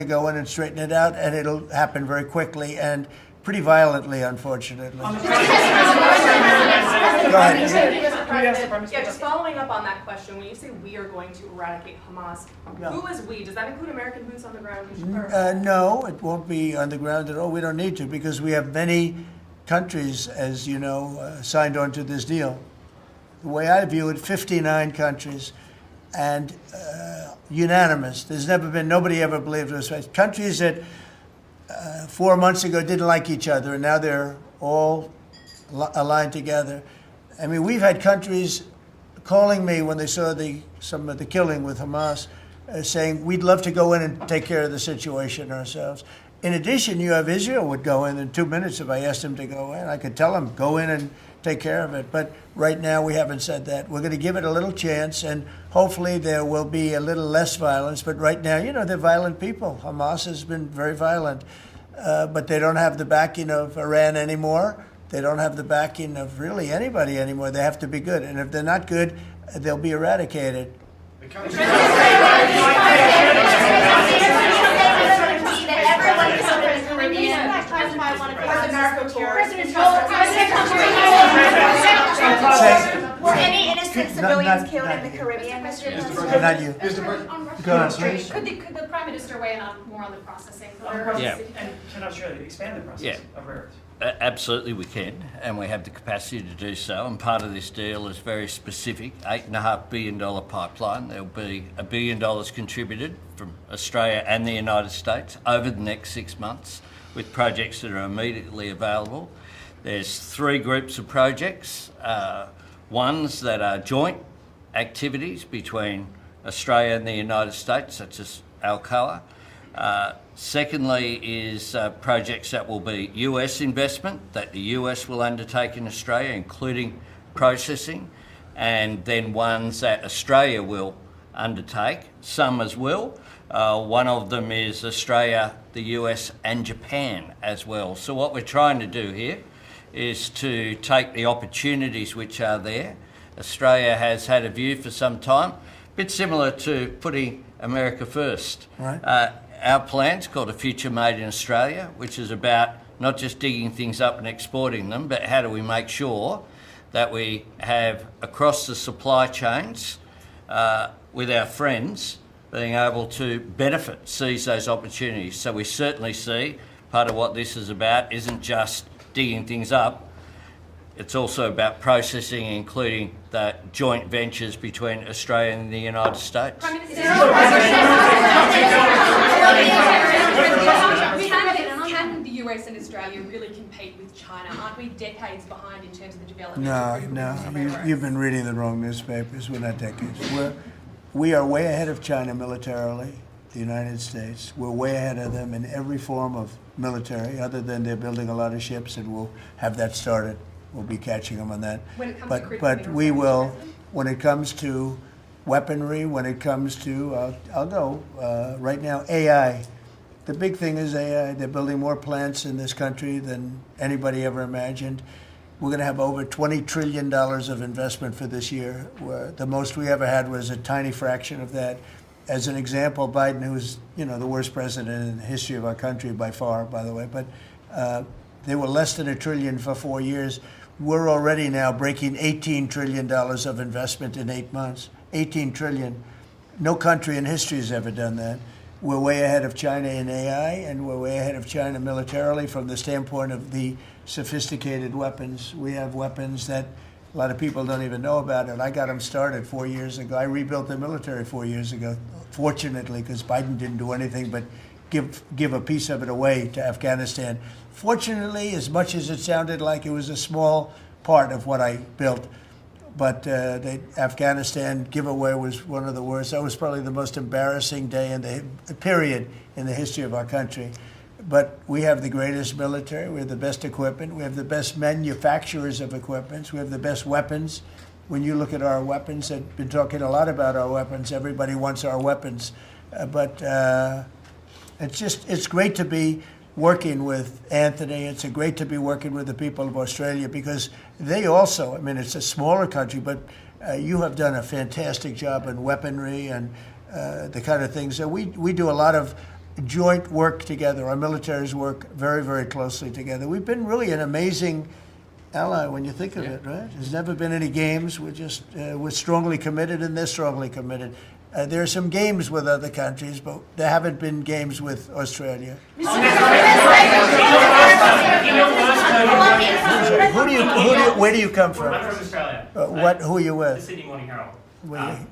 go in and straighten it out, and it'll happen very quickly and pretty violently, unfortunately. Go ahead. Yeah, just following up on that question, when you say we are going to eradicate Hamas, who is we? Does that include American boots on the ground? No, it won't be on the ground at all. We don't need to, because we have many countries, as you know, signed on to this deal. The way I view it, 59 countries, and unanimous. There's never been, nobody ever believed it was right. Countries that 4 months ago didn't like each other, and now they're all aligned together. I mean, we've had countries calling me when they saw some of the killing with Hamas, saying, we'd love to go in and take care of the situation ourselves. In addition, you have Israel would go in 2 minutes if I asked them to go in. I could tell them, go in and take care of it. But right now, we haven't said that. We're going to give it a little chance, and hopefully there will be a little less violence. But right now, you know, they're violent people. Hamas has been very violent. But they don't have the backing of Iran anymore. They don't have the backing of really anybody anymore. They have to be good. And if they're not good, they'll be eradicated. Were any innocent civilians killed in the Caribbean? Not you. Go on, please. Could the Prime Minister weigh in more on the processing? Yeah. And can Australia expand the process of rare earths? Absolutely we can, and we have the capacity to do so, and part of this deal is very specific, $8.5 billion pipeline. There'll be $1 billion contributed from Australia and the United States over the next 6 months with projects that are immediately available. There's 3 groups of projects, ones that are joint activities between Australia and the United States, such as Alcoa. Secondly is projects that will be US investment that the US will undertake in Australia, including processing, and then ones that Australia will undertake, some as well. One of them is Australia, the US and Japan as well. So what we're trying to do here is to take the opportunities which are there. Australia has had a view for some time, a bit similar to putting America first. Right. Our plan's called A Future Made in Australia, which is about not just digging things up and exporting them, but how do we make sure that we have across the supply chains with our friends being able to benefit, seize those opportunities. So we certainly see part of what this is about isn't just digging things up, it's also about processing, including the joint ventures between Australia and the United States. Can the US and Australia really compete with China? Aren't we decades behind in terms of the development? No. You've been reading the wrong newspapers. We're not decades. We are way ahead of China militarily, the United States. We're way ahead of them in every form of military, other than they're building a lot of ships, and we'll have that started. We'll be catching them on that. When it comes to but we will, when it comes to weaponry, when it comes to, I'll go, right now, AI. The big thing is AI. They're building more plants in this country than anybody ever imagined. We're going to have over $20 trillion of investment for this year. The most we ever had was a tiny fraction of that. As an example, Biden, who's the worst president in the history of our country by far, by the way, but they were less than $1 trillion for 4 years. We're already now breaking $18 trillion of investment in 8 months. 18 trillion. No country in history has ever done that. We're way ahead of China in AI, and we're way ahead of China militarily from the standpoint of the sophisticated weapons. We have weapons that a lot of people don't even know about it. I got them started 4 years ago. I rebuilt the military 4 years ago, fortunately, because Biden didn't do anything but give a piece of it away to Afghanistan. Fortunately, as much as it sounded like it was a small part of what I built, but the Afghanistan giveaway was one of the worst. That was probably the most embarrassing day in the period in the history of our country. But we have the greatest military. We have the best equipment. We have the best manufacturers of equipment. We have the best weapons. When you look at our weapons, I've been talking a lot about our weapons. Everybody wants our weapons. But it's great to be working with Anthony. It's great to be working with the people of Australia, because they also, it's a smaller country, but you have done a fantastic job in weaponry and the kind of things. So we do a lot of joint work together. Our militaries work very, very closely together. We've been really an amazing ally when you think of it, right? There's never been any games. We're strongly committed, and they're strongly committed. There are some games with other countries, but there haven't been games with Australia. Where do you come from? I'm from Australia. Who are you The with? Sydney Morning Herald.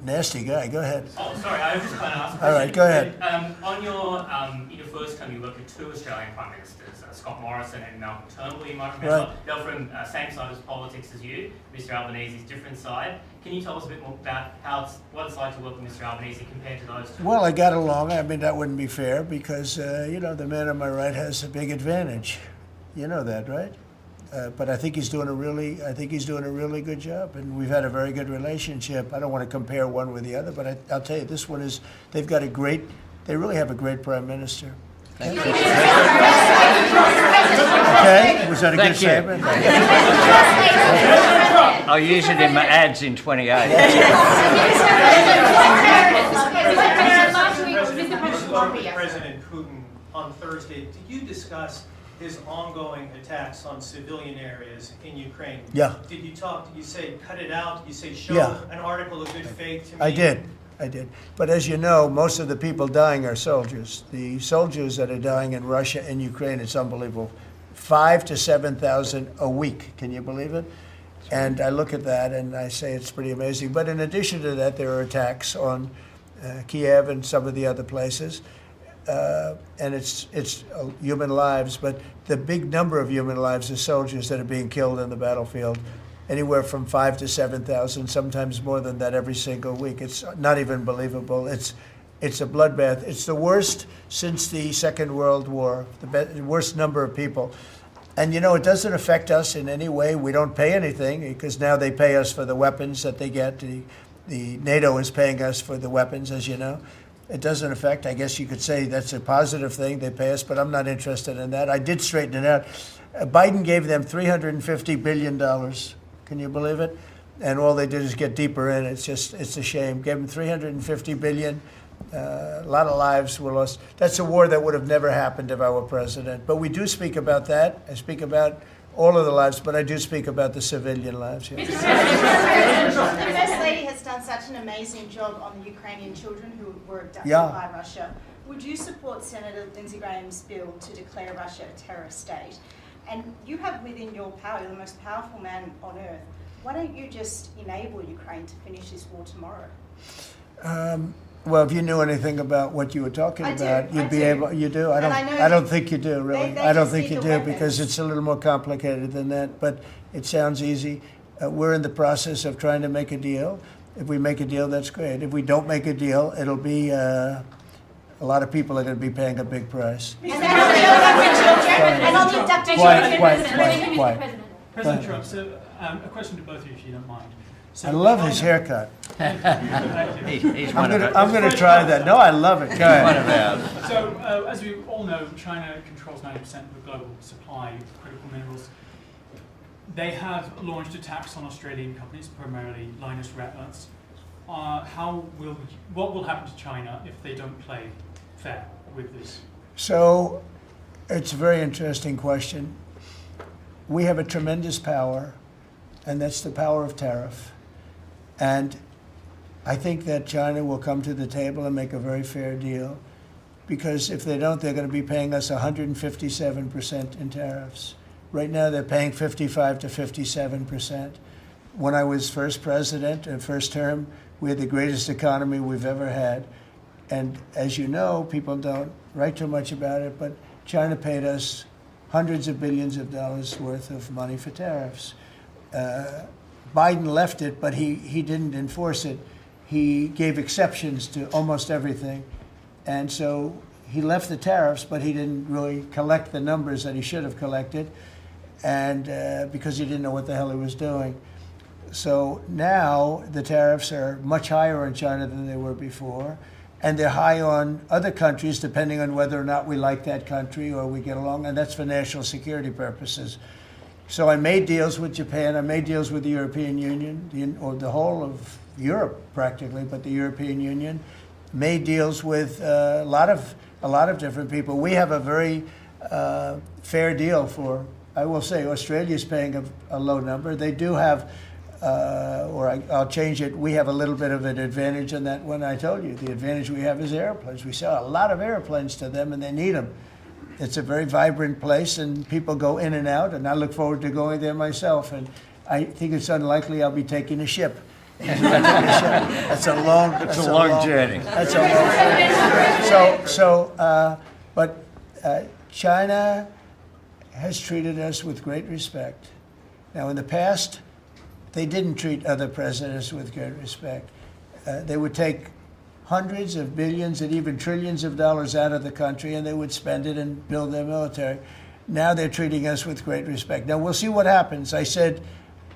Nasty guy. Go ahead. Oh, sorry, I was just going to ask a All right, question. go ahead. On your first term, you worked with two Australian Prime Ministers, Scott Morrison and Malcolm Turnbull, you might remember. Right. They're from same side of politics as you. Mr Albanese's different side. Can you tell us a bit more about what it's like to work with Mr Albanese compared to those two? Well, I got along. I mean, that wouldn't be fair because, the man on my right has a big advantage. You know that, right? But I think he's doing a really good job, and we've had a very good relationship. I don't want to compare one with the other, but I'll tell you, they really have a great prime minister. Okay, was that a good Thank you. statement? I'll use it in my ads in 28. President Putin on Thursday, did you discuss his ongoing attacks on civilian areas in Ukraine? Yeah. Did you say cut it out? Did you say show Yeah. an article of good faith to me? I did. But as you know, most of the people dying are soldiers. The soldiers that are dying in Russia and Ukraine, it's unbelievable. 5,000 to 7,000 a week. Can you believe it? And I look at that and I say it's pretty amazing. But in addition to that, there are attacks on Kiev and some of the other places. And it's human lives, but the big number of human lives is soldiers that are being killed in the battlefield, anywhere from 5,000 to 7,000, sometimes more than that every single week. It's not even believable. It's a bloodbath. It's the worst since the Second World War, the worst number of people. And it doesn't affect us in any way. We don't pay anything because now they pay us for the weapons that they get. The NATO is paying us for the weapons, as you know. It doesn't affect, I guess you could say that's a positive thing, they pay us, but I'm not interested in that. I did straighten it out. Biden gave them $350 billion. Can you believe it? And all they did is get deeper in. It's a shame. Gave them $350 billion. A lot of lives were lost. That's a war that would have never happened if I were president. But we do speak about that. I speak about all of the lives, but I do speak about the civilian lives. Yeah. The First Lady has done such an amazing job on the Ukrainian children who were abducted by Russia. Would you support Senator Lindsey Graham's bill to declare Russia a terrorist state? And you have within your power, you're the most powerful man on earth. Why don't you just enable Ukraine to finish this war tomorrow? Well, if you knew anything about what you were talking about, you'd be able. You do. I don't think you do, really. They I don't just think need you the do weapons. because it's a little more complicated than that. But it sounds easy. We're in the process of trying to make a deal. If we make a deal, that's great. If we don't make a deal, it'll be a lot of people are going to be paying a big price. And that'll kill every children and all the abducted children. Quiet. President Trump, so a question to both of you, if you don't mind. So I love his haircut. He's one of I'm going to try that. No, I love it. Go one ahead. of ours. So, as we all know, China controls 90% of the global supply of critical minerals. They have launched attacks on Australian companies, primarily Lynas Rare Earths. What will happen to China if they don't play fair with this? So, it's a very interesting question. We have a tremendous power, and that's the power of tariff. And I think that China will come to the table and make a very fair deal, because if they don't, they're going to be paying us 157% in tariffs. Right now, they're paying 55 to 57%. When I was first president, first term, we had the greatest economy we've ever had. And as you know, people don't write too much about it, but China paid us hundreds of billions of dollars worth of money for tariffs. Biden left it, but he didn't enforce it. He gave exceptions to almost everything. And so he left the tariffs, but he didn't really collect the numbers that he should have collected, and because he didn't know what the hell he was doing. So now the tariffs are much higher in China than they were before, and they're high on other countries depending on whether or not we like that country or we get along, and that's for national security purposes. So I made deals with Japan, I made deals with the European Union, or the whole of Europe practically, but the European Union, made deals with a lot of a lot of different people. We have a very fair deal for, I will say, Australia's paying a low number. They do have, I'll change it, we have a little bit of an advantage in that one. I told you, the advantage we have is airplanes. We sell a lot of airplanes to them, and they need them. It's a very vibrant place, and people go in and out, and I look forward to going there myself. And I think it's unlikely I'll be taking a ship. That's a long journey. That's a long journey. But China has treated us with great respect. Now, in the past, they didn't treat other presidents with great respect. They would take hundreds of billions and even trillions of dollars out of the country, and they would spend it and build their military. Now they're treating us with great respect. Now, we'll see what happens. I said,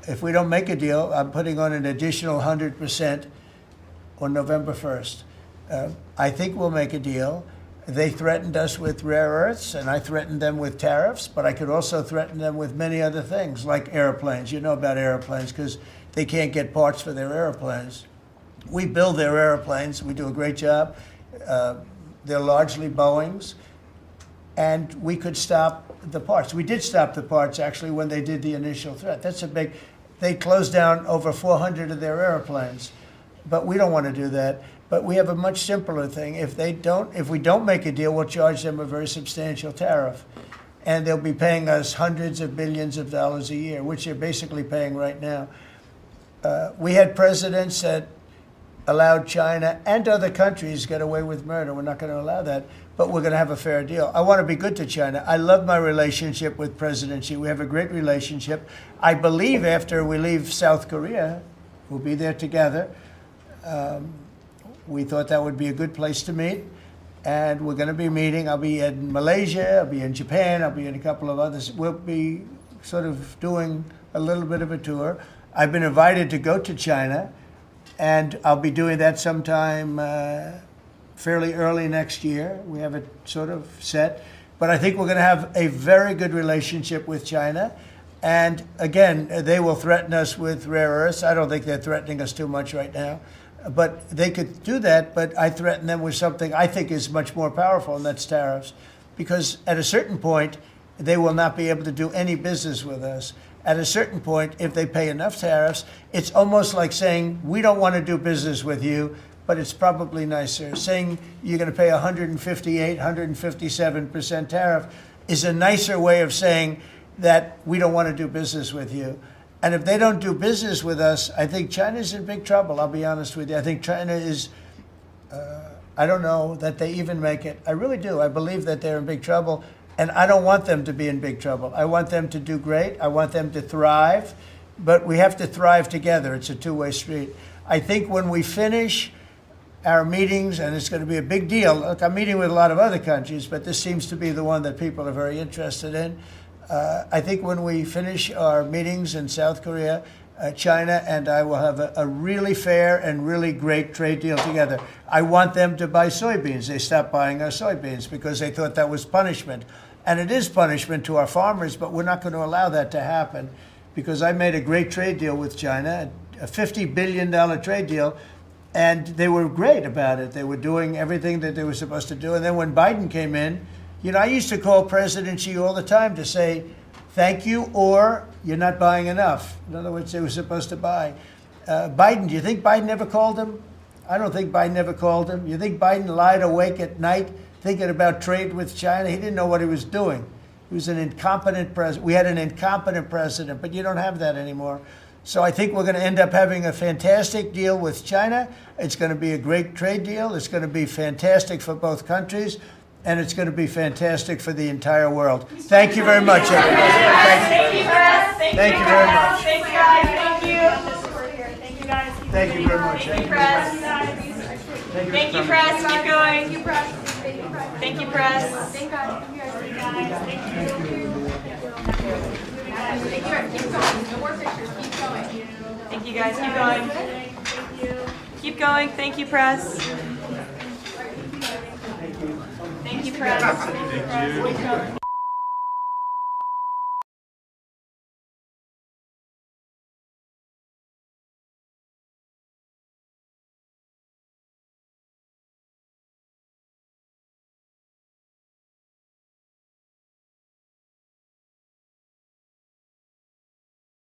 if we don't make a deal, I'm putting on an additional 100% on November 1st. I think we'll make a deal. They threatened us with rare earths, and I threatened them with tariffs, but I could also threaten them with many other things, like airplanes. You know about airplanes, because they can't get parts for their airplanes. We build their airplanes. We do a great job. They're largely Boeings, and we could stop the parts. We did stop the parts, actually, when they did the initial threat. That's a big... They closed down over 400 of their airplanes, but we don't want to do that. But we have a much simpler thing. If we don't make a deal, we'll charge them a very substantial tariff, and they'll be paying us hundreds of billions of dollars a year, which they're basically paying right now. We had presidents that allowed China and other countries get away with murder. We're not going to allow that, but we're going to have a fair deal. I want to be good to China. I love my relationship with President Xi. We have a great relationship. I believe after we leave South Korea, we'll be there together. We thought that would be a good place to meet, and we're going to be meeting. I'll be in Malaysia, I'll be in Japan, I'll be in a couple of others. We'll be sort of doing a little bit of a tour. I've been invited to go to China, and I'll be doing that sometime fairly early next year. We have it sort of set. But I think we're going to have a very good relationship with China. And again, they will threaten us with rare earths. I don't think they're threatening us too much right now. But they could do that, but I threaten them with something I think is much more powerful, and that's tariffs. Because at a certain point, they will not be able to do any business with us. At a certain point, if they pay enough tariffs, it's almost like saying, we don't want to do business with you, but it's probably nicer. Saying you're going to pay 158, 157% tariff is a nicer way of saying that we don't want to do business with you. And if they don't do business with us, I think China's in big trouble, I'll be honest with you. I think China is, I don't know that they even make it. I really do. I believe that they're in big trouble. And I don't want them to be in big trouble. I want them to do great. I want them to thrive. But we have to thrive together. It's a two-way street. I think when we finish our meetings, and it's going to be a big deal. Look, I'm meeting with a lot of other countries, but this seems to be the one that people are very interested in. I think when we finish our meetings in South Korea, China and I will have a really fair and really great trade deal together. I want them to buy soybeans. They stopped buying our soybeans because they thought that was punishment. And it is punishment to our farmers, but we're not going to allow that to happen because I made a great trade deal with China, a $50 billion trade deal, and they were great about it. They were doing everything that they were supposed to do. And then when Biden came in, you know, I used to call President Xi all the time to say, thank you, or you're not buying enough. In other words, they were supposed to buy. Biden, do you think Biden ever called him? I don't think Biden ever called him. You think Biden lied awake at night thinking about trade with China? He didn't know what he was doing. He was an incompetent president. We had an incompetent president, but you don't have that anymore. So I think we're going to end up having a fantastic deal with China. It's going to be a great trade deal. It's going to be fantastic for both countries. And it's going to be fantastic for the entire world. Thank you very much, everybody. Thank you, Press. Thank you very much. Thank you, guys. Thank you. Thank you, guys. Thank you very much. Thank you, Press. Thank you, Press. Keep going. Thank you, Press. Thank you, Press. Thank you, guys. Thank you. No more pictures. Keep going. Thank you, guys. Keep going. Keep going. Thank you, Press. Thank you, Press.